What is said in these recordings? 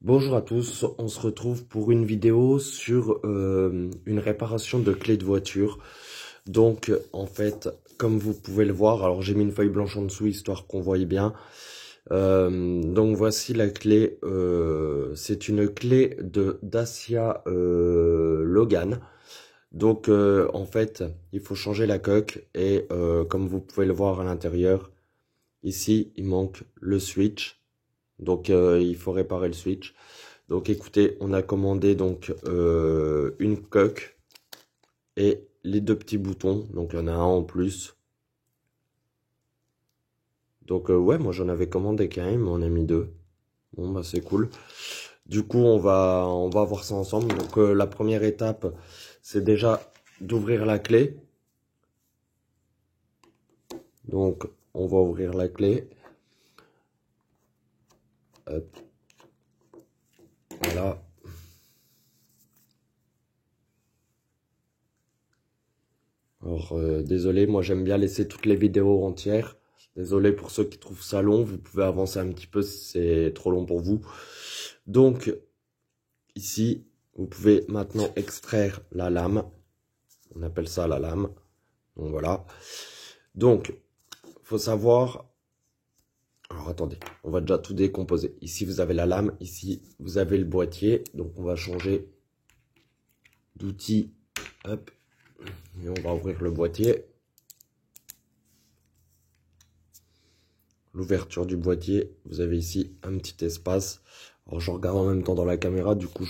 Bonjour à tous, on se retrouve pour une vidéo sur une réparation de clé de voiture. Donc en fait, comme vous pouvez le voir, alors j'ai mis une feuille blanche en dessous histoire qu'on voie bien. Donc voici la clé, c'est une clé de Dacia Logan. Donc en fait, il faut changer la coque et comme vous pouvez le voir à l'intérieur, ici il manque le switch. Donc il faut réparer le switch. Donc écoutez, on a commandé donc une coque et les deux petits boutons. Donc il y en a un en plus. Donc ouais, moi j'en avais commandé quand même, on a mis deux. Bon bah c'est cool. Du coup on va voir ça ensemble. Donc la première étape, c'est déjà d'ouvrir la clé. Donc on va ouvrir la clé. Hop. Voilà. Alors désolé, moi j'aime bien laisser toutes les vidéos entières. Désolé pour ceux qui trouvent ça long, vous pouvez avancer un petit peu si c'est trop long pour vous. Donc ici, vous pouvez maintenant extraire la lame. On appelle ça la lame. Donc voilà. Donc, faut savoir. Alors attendez, on va déjà tout décomposer. Ici vous avez la lame, ici vous avez le boîtier. Donc on va changer d'outil. Hop. Et on va ouvrir le boîtier. L'ouverture du boîtier, vous avez ici un petit espace. Alors je regarde en même temps dans la caméra, du coup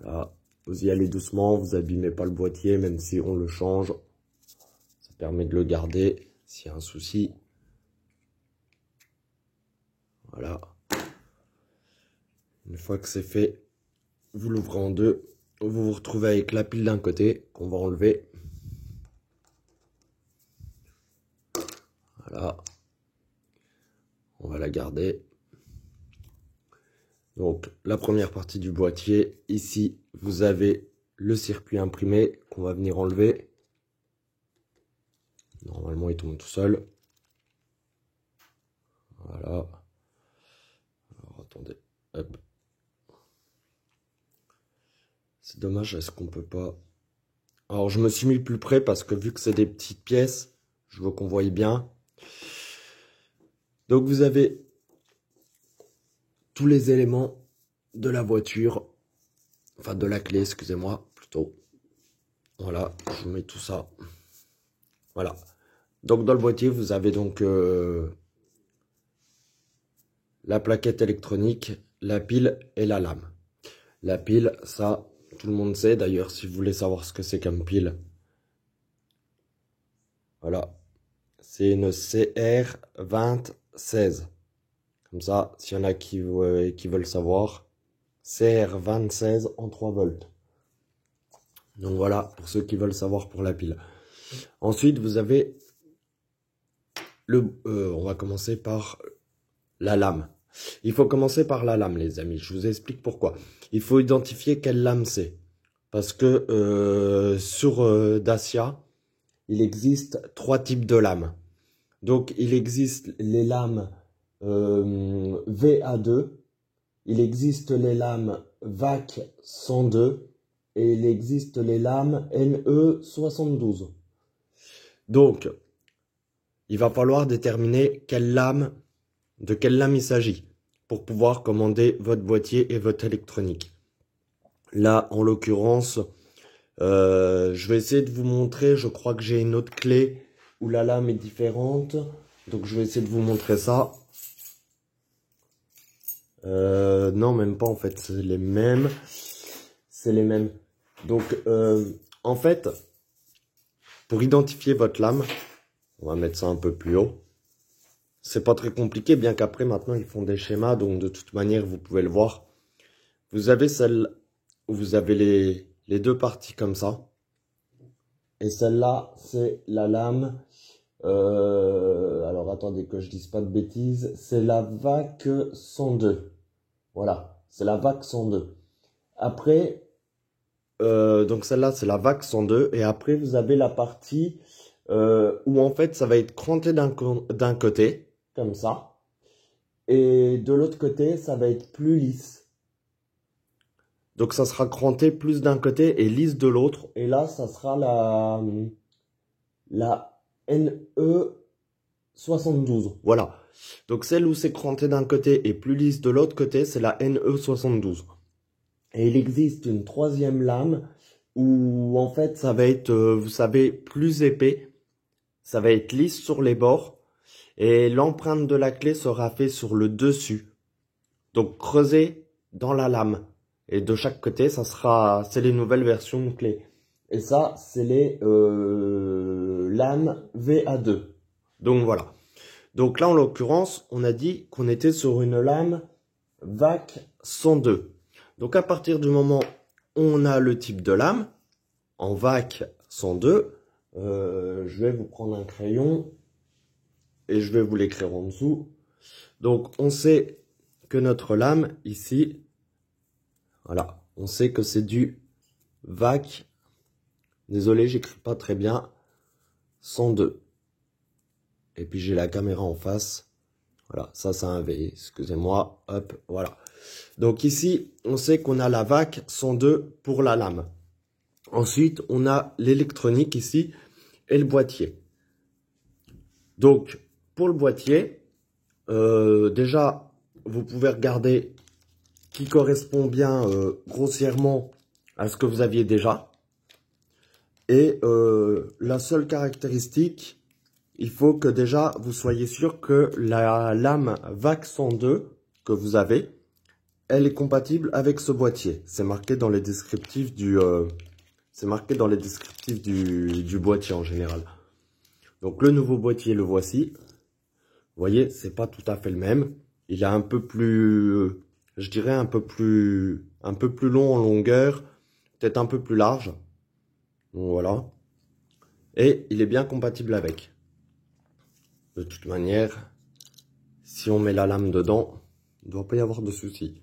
voilà, vous y allez doucement, vous abîmez pas le boîtier, même si on le change. Ça permet de le garder s'il y a un souci. Voilà. Une fois que c'est fait, vous l'ouvrez en deux. Vous vous retrouvez avec la pile d'un côté qu'on va enlever. Voilà. On va la garder. Donc la première partie du boîtier, ici vous avez le circuit imprimé qu'on va venir enlever. Normalement il tombe tout seul. Voilà. Alors attendez. Hop. C'est dommage, est-ce qu'on peut pas... Alors je me suis mis plus près parce que vu que c'est des petites pièces, je veux qu'on voie bien. Donc vous avez tous les éléments de la voiture, enfin de la clé, excusez-moi, plutôt. Voilà, je vous mets tout ça. Voilà. Donc dans le boîtier, vous avez donc la plaquette électronique, la pile et la lame. La pile, ça, tout le monde sait. D'ailleurs, si vous voulez savoir ce que c'est comme pile, voilà. C'est une CR2016. Comme ça, s'il y en a qui veulent savoir, CR2016 en 3 volts. Donc voilà, pour ceux qui veulent savoir pour la pile. Ensuite, vous avez on va commencer par la lame. Il faut commencer par la lame, les amis. Je vous explique pourquoi. Il faut identifier quelle lame c'est. Parce que sur Dacia, il existe 3 types de lames. Donc, il existe les lames VA2, il existe les lames VAC 102 et il existe les lames NE 72. Donc, il va falloir déterminer de quelle lame il s'agit pour pouvoir commander votre boîtier et votre électronique. Là, en l'occurrence, je vais essayer de vous montrer, je crois que j'ai une autre clé où la lame est différente. Donc je vais essayer de vous montrer ça. Non, même pas en fait, c'est les mêmes. C'est les mêmes. Donc en fait, pour identifier votre lame, on va mettre ça un peu plus haut. C'est pas très compliqué, bien qu'après maintenant ils font des schémas, donc de toute manière vous pouvez le voir. Vous avez celle où vous avez les deux parties comme ça. Et celle-là, c'est la lame. Alors attendez que je dise pas de bêtises. C'est la VAC 102. Voilà, c'est la VAC 102. Après, donc celle-là, c'est la VAC 102. Et après, vous avez la partie où en fait, ça va être cranté d'un côté, comme ça. Et de l'autre côté, ça va être plus lisse. Donc ça sera cranté plus d'un côté et lisse de l'autre. Et là, ça sera la NE72. Voilà. Donc celle où c'est cranté d'un côté et plus lisse de l'autre côté, c'est la NE72. Et il existe une troisième lame où en fait ça va être, vous savez, plus épais. Ça va être lisse sur les bords. Et l'empreinte de la clé sera faite sur le dessus. Donc creusé dans la lame. Et de chaque côté, c'est les nouvelles versions de clés. Et ça, c'est les lames VA2. Donc voilà. Donc là, en l'occurrence, on a dit qu'on était sur une lame VAC 102. Donc à partir du moment où on a le type de lame, en VAC 102, je vais vous prendre un crayon et je vais vous l'écrire en dessous. Donc on sait que notre lame ici, voilà, on sait que c'est du VAC, désolé, j'écris pas très bien, 102. Et puis j'ai la caméra en face. Voilà, ça c'est un V, excusez-moi, hop, voilà. Donc ici, on sait qu'on a la VAC 102 pour la lame. Ensuite, on a l'électronique ici et le boîtier. Donc, pour le boîtier, déjà, vous pouvez regarder qui correspond bien grossièrement à ce que vous aviez déjà. Et la seule caractéristique, il faut que déjà vous soyez sûr que la lame VAC 102 que vous avez, elle est compatible avec ce boîtier. C'est marqué dans les descriptifs du boîtier en général. Donc le nouveau boîtier, le voici. Vous voyez, c'est pas tout à fait le même. Il est un peu plus, je dirais un peu plus long en longueur, peut-être un peu plus large. Donc voilà. Et il est bien compatible avec. De toute manière, si on met la lame dedans, il ne doit pas y avoir de souci.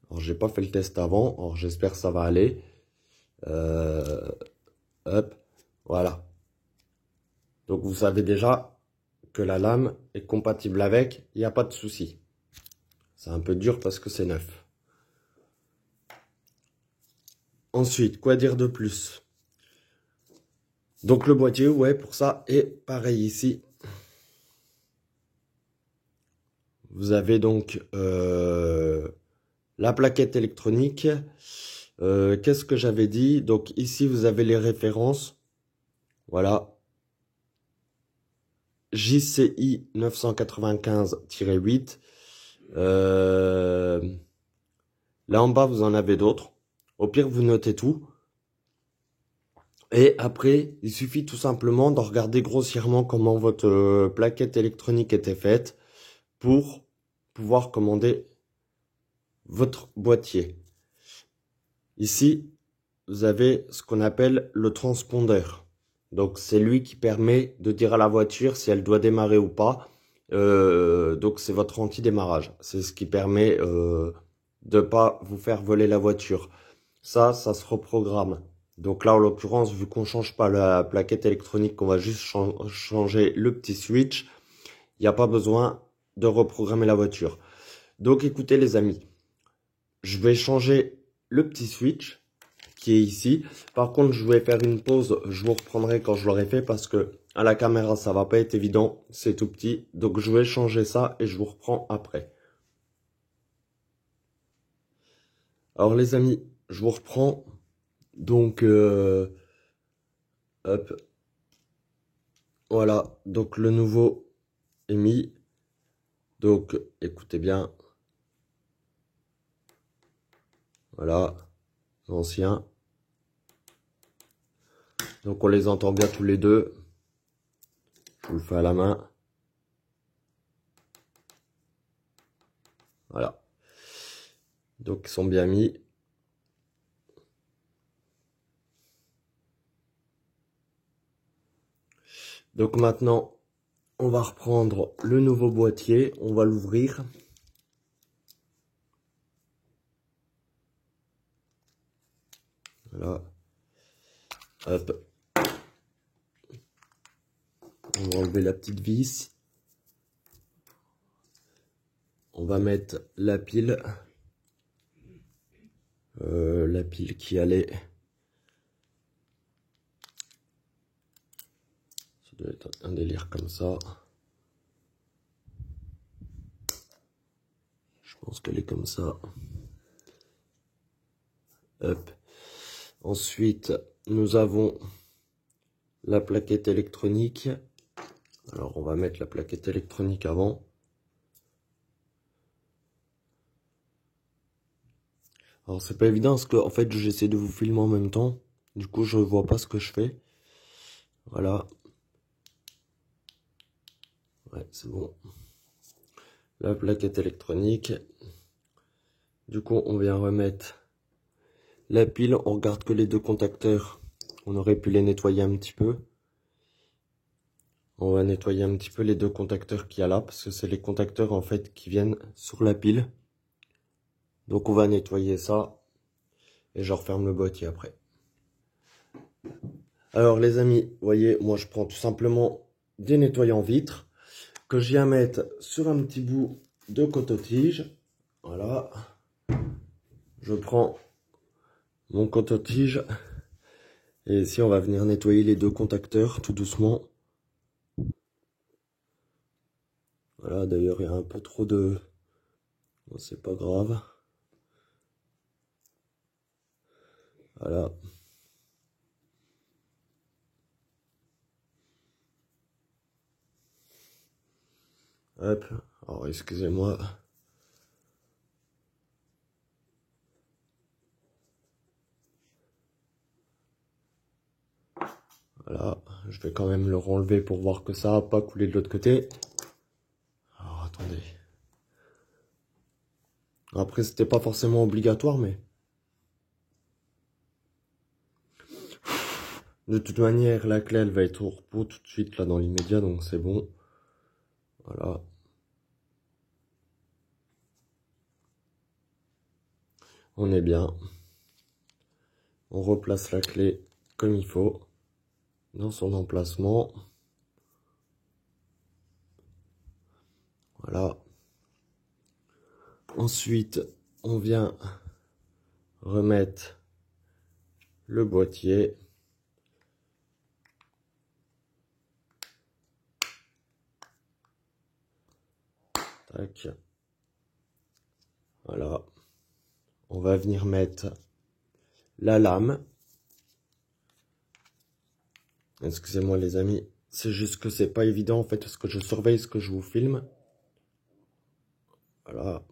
Alors j'ai pas fait le test avant, alors j'espère que ça va aller. Hop, voilà. Donc vous savez déjà que la lame est compatible avec, il n'y a pas de souci. C'est un peu dur parce que c'est neuf. Ensuite, quoi dire de plus? Donc le boîtier, ouais, pour ça, est pareil ici. Vous avez donc la plaquette électronique. Qu'est-ce que j'avais dit? Donc ici, vous avez les références. Voilà. JCI 995-8. Là en bas, vous en avez d'autres. Au pire, vous notez tout. Et après, il suffit tout simplement de regarder grossièrement comment votre plaquette électronique était faite pour pouvoir commander votre boîtier. Ici, vous avez ce qu'on appelle le transpondeur. Donc, c'est lui qui permet de dire à la voiture si elle doit démarrer ou pas. Donc, c'est votre anti-démarrage. C'est ce qui permet de pas vous faire voler la voiture. Ça se reprogramme. Donc là, en l'occurrence, vu qu'on change pas la plaquette électronique, qu'on va juste changer le petit switch, il n'y a pas besoin de reprogrammer la voiture. Donc écoutez les amis, je vais changer le petit switch qui est ici. Par contre, je vais faire une pause, je vous reprendrai quand je l'aurai fait parce que à la caméra, ça va pas être évident, c'est tout petit. Donc je vais changer ça et je vous reprends après. Alors les amis, je vous reprends. Donc, hop, voilà, donc le nouveau est mis. Donc, écoutez bien. Voilà, l'ancien. Donc, on les entend bien tous les deux. Je vous le fais à la main. Voilà. Donc, ils sont bien mis. Donc maintenant, on va reprendre le nouveau boîtier. On va l'ouvrir. Voilà. Hop. On va enlever la petite vis. on va mettre la pile. La pile qui allait... Ça doit être un délire comme ça. Je pense qu'elle est comme ça. Hop. Ensuite, nous avons la plaquette électronique. Alors, on va mettre la plaquette électronique avant. Alors, c'est pas évident parce que, en fait, j'essaie de vous filmer en même temps. Du coup, je vois pas ce que je fais. Voilà. Ouais, c'est bon. La plaquette électronique. Du coup, on vient remettre la pile. On regarde que les deux contacteurs. On aurait pu les nettoyer un petit peu. On va nettoyer un petit peu les deux contacteurs qu'il y a là, parce que c'est les contacteurs en fait qui viennent sur la pile. Donc on va nettoyer ça et je referme le boîtier après. Alors les amis, vous voyez, moi je prends tout simplement des nettoyants vitres que je viens mettre sur un petit bout de coton-tige. Voilà. Je prends mon coton-tige et ici on va venir nettoyer les deux contacteurs tout doucement. Voilà, d'ailleurs il y a un peu trop de... Bon, c'est pas grave. Voilà. Hop. Alors excusez-moi. Voilà. Je vais quand même le renlever pour voir que ça n'a pas coulé de l'autre côté. Alors attendez. Après c'était pas forcément obligatoire mais... De toute manière, la clé, elle va être au repos tout de suite, là, dans l'immédiat, donc c'est bon. Voilà. On est bien. On replace la clé comme il faut, dans son emplacement. Voilà. Ensuite, on vient remettre le boîtier. Tac. Voilà. On va venir mettre la lame. Excusez-moi les amis, c'est juste que c'est pas évident en fait parce que je surveille ce que je vous filme. Voilà.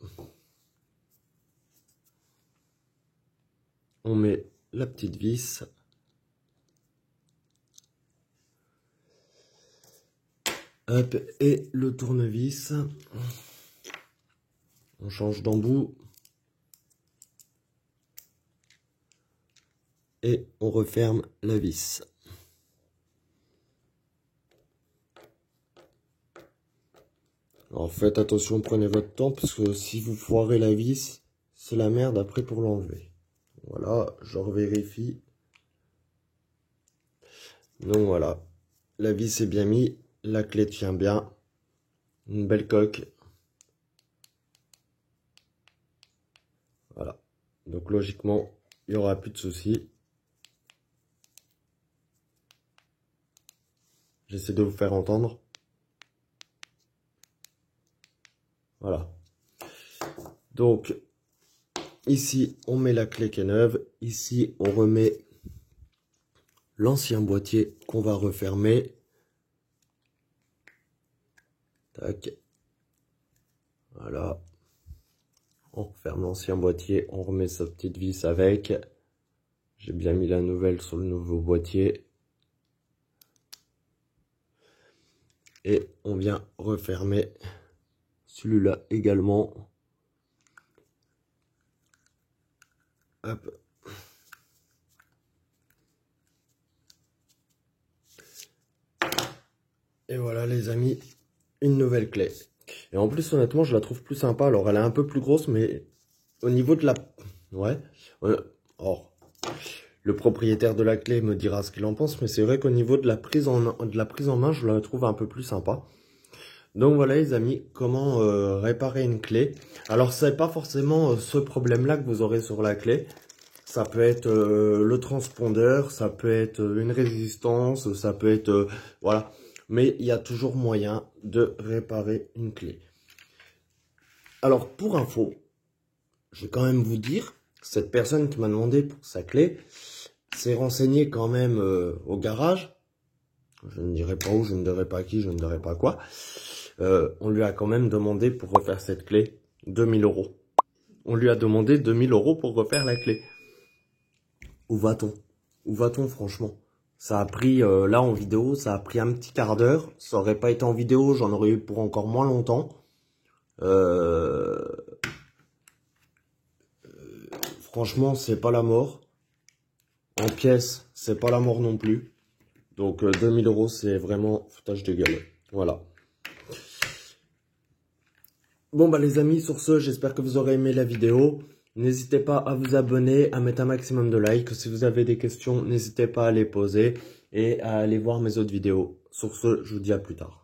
On met la petite vis. Hop, et le tournevis. On change d'embout. Et on referme la vis. Alors faites attention, prenez votre temps, parce que si vous foirez la vis, c'est la merde après pour l'enlever. Voilà, je revérifie. Donc voilà, la vis est bien mise, la clé tient bien. Une belle coque. Voilà, donc logiquement, il n'y aura plus de soucis. J'essaie de vous faire entendre. Voilà. Donc, ici, on met la clé qui est neuve. Ici, on remet l'ancien boîtier qu'on va refermer. Tac. Voilà. On referme l'ancien boîtier. On remet sa petite vis avec. J'ai bien mis la nouvelle sur le nouveau boîtier. Et on vient refermer celui-là également. Hop. Et voilà les amis, une nouvelle clé. Et en plus honnêtement je la trouve plus sympa. Alors elle est un peu plus grosse mais au niveau de la... Ouais. Or, le propriétaire de la clé me dira ce qu'il en pense. Mais c'est vrai qu'au niveau de la prise en main je la trouve un peu plus sympa. Donc voilà les amis, comment réparer une clé. Alors c'est pas forcément ce problème-là que vous aurez sur la clé. Ça peut être le transpondeur, ça peut être une résistance, ça peut être... voilà. Mais il y a toujours moyen de réparer une clé. Alors pour info, je vais quand même vous dire, cette personne qui m'a demandé pour sa clé s'est renseignée quand même au garage. Je ne dirai pas où, je ne dirai pas qui, je ne dirai pas quoi. On lui a quand même demandé pour refaire cette clé 2000 €. On lui a demandé 2000 € pour refaire la clé. Où va-t-on? Où va-t-on franchement? Ça a pris, là en vidéo, ça a pris un petit quart d'heure. Ça aurait pas été en vidéo, j'en aurais eu pour encore moins longtemps. Franchement, c'est pas la mort. En pièces, c'est pas la mort non plus. Donc 2000 €, c'est vraiment foutage de gueule. Voilà. Bon bah les amis, sur ce, j'espère que vous aurez aimé la vidéo. N'hésitez pas à vous abonner, à mettre un maximum de likes. Si vous avez des questions, n'hésitez pas à les poser et à aller voir mes autres vidéos. Sur ce, je vous dis à plus tard.